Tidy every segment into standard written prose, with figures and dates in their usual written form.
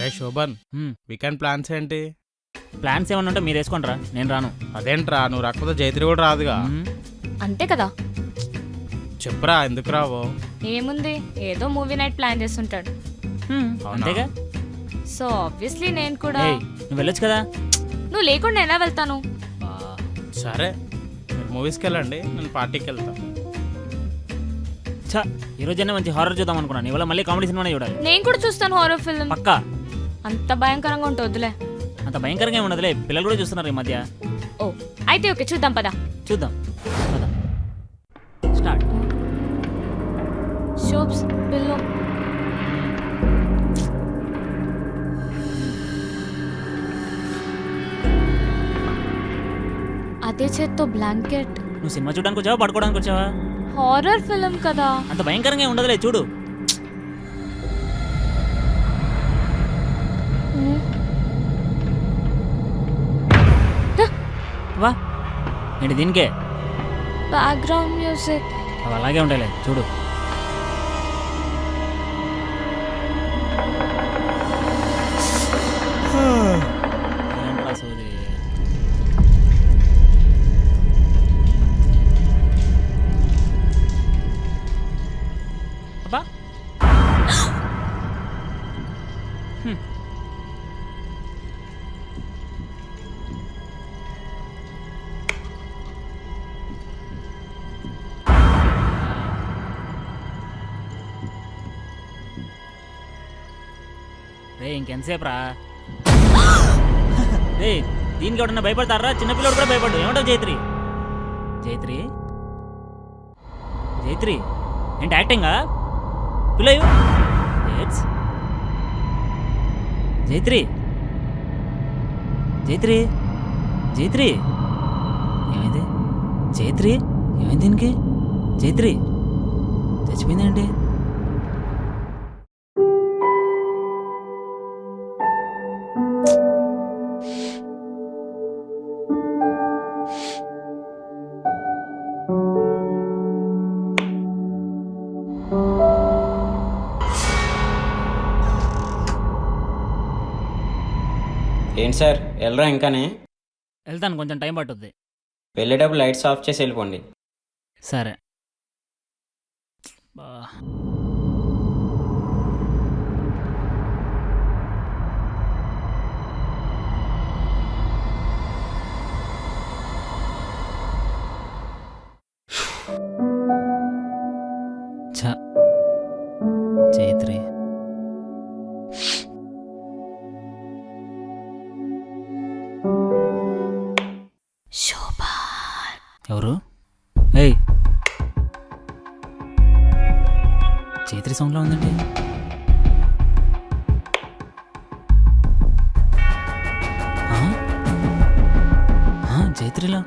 అరే Shobhan, weekend plans ఏంటి? Plans ఏమన్నా ఉంటే మీరు వేసుకోండిరా, నేను రాను. అదేంట్రా, నువ్వు రాకపోతే జైత్రి కూడా రాదుగా. అంతే కదా. చెప్పురా, ఎందుకు రావో? ఏముంది, ఏదో మూవీ నైట్ ప్లాన్ చేస్తుంటాడు. అంతేగా. సో ఆబ్వియస్లీ నేను కూడా. నువ్వు వెళ్ళొచ్చు కదా. నువ్వు లేకుండా ఎలా వెళ్తాను? సరే, మీరు మూవీస్కి వెళ్ళండి, నేను పార్టీకి వెళ్తా. చా, ఈ రోజైనా మంచి హారర్ చూద్దాం అనుకున్నాను, ఇవాళ మళ్ళీ కామెడీ సినిమానే చూడాలి. నేను కూడా చూస్తాను హారర్ ఫిల్మ్. పక్కా. అంత భయంకరంగా ఉంటుంది వద్దులే. అంత భయంకరంగా ఉండదులే, పిల్లలు కూడా చూస్తున్నారు ఈ మధ్య. ఓ అయితే ఓకే, చూద్దాం పదా. చూద్దాం పద. స్టార్ట్. షోప్స్ బిల్లో. అదే చేత్తో బ్లాంకెట్. నువ్వు సినిమా చూడడానికి వచ్చావా, పడుకోవడానికి వచ్చావా? హారర్ ఫిల్మ్ కదా. అంత భయంకరంగా ఉండదులే, చూడు. వా ఏంటి దీనికే? Background music. అవి అలాగే ఉంటాయిలే, చూడు. ఏంట్రా సోది? అబ్బా. రే ఇంకెంతసేపు రా? రే దీనికి ఎవడన్నా భయపడతారా? చిన్నపిల్లడు కూడా భయపడ్డు. ఏమంటావు జైత్రి? జైత్రి జైత్రి ఏంటి యాక్టింగా? పిల్లయు జైత్రి జైత్రి జైత్రి ఏమైంది? జైత్రి ఏమైంది దీనికి? జైత్రి చచ్చిపోయిందేంటి? ఏంటి సార్, వెళ్ళరా? ఇంకానే వెళ్తాను, కొంచెం టైం పట్టుద్ది. వెళ్ళేటప్పుడు లైట్స్ ఆఫ్ చేసి వెళ్ళిపోండి. సరే. ఛ, జైత్రి శోభా. ఎవరు? ఏయ్, జైత్రి సౌండ్లో ఉందండి. జైత్రిలా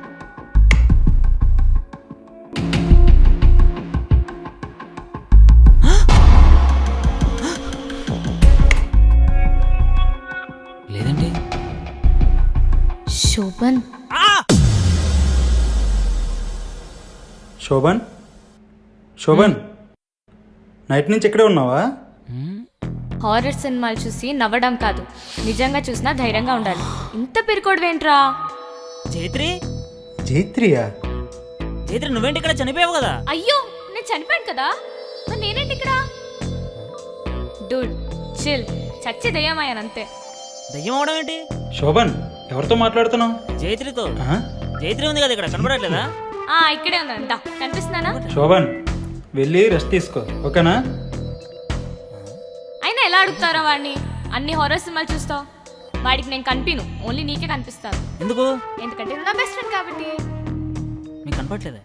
లేదండి. శోభన్. శోభన్, శోభన్, నైట్ నుంచి ఇక్కడే ఉన్నావా? హారర్ సినిమాలు చూసి నవ్వడం కాదు, నిజంగా చూసినా ధైర్యంగా ఉండాలి. ఇంత పిరికోడువేంట్రా? జైత్రి జైత్రియా? జైత్రి నువ్వేంటి ఇక్కడ? చనిపోయావు కదా. అయ్యో, నేను చనిపోయాను కదా, మరి నేనేంటి ఇక్కడ? డూడ్ చిల్, చచ్చి దయ్యమయ్యానంతే. దయ్యం అవడం ఏంటి? శోభన్, ఎవరితో మాట్లాడుతున్నావు? జైత్రితో. ఆ? జైత్రి ఉంది కదా ఇక్కడ, కనబడట్లేదా? ఇక్కడే ఉందంతా. కనిపిస్తున్నానా? శోభన్, వెళ్ళి రెస్ట్ తీసుకో, ఓకేనా? అయినా ఎలా అడుగుతారా వాడిని? అన్ని హారర్ సినిమాలు చూస్తావు, వాడికి నేను కనిపిను, ఓన్లీ నీకే కనిపిస్తాను. ఎందుకు? ఎందుకంటే నువ్వు నా బెస్ట్ ఫ్రెండ్ కాబట్టి. మీకు కనపడట్లేదా?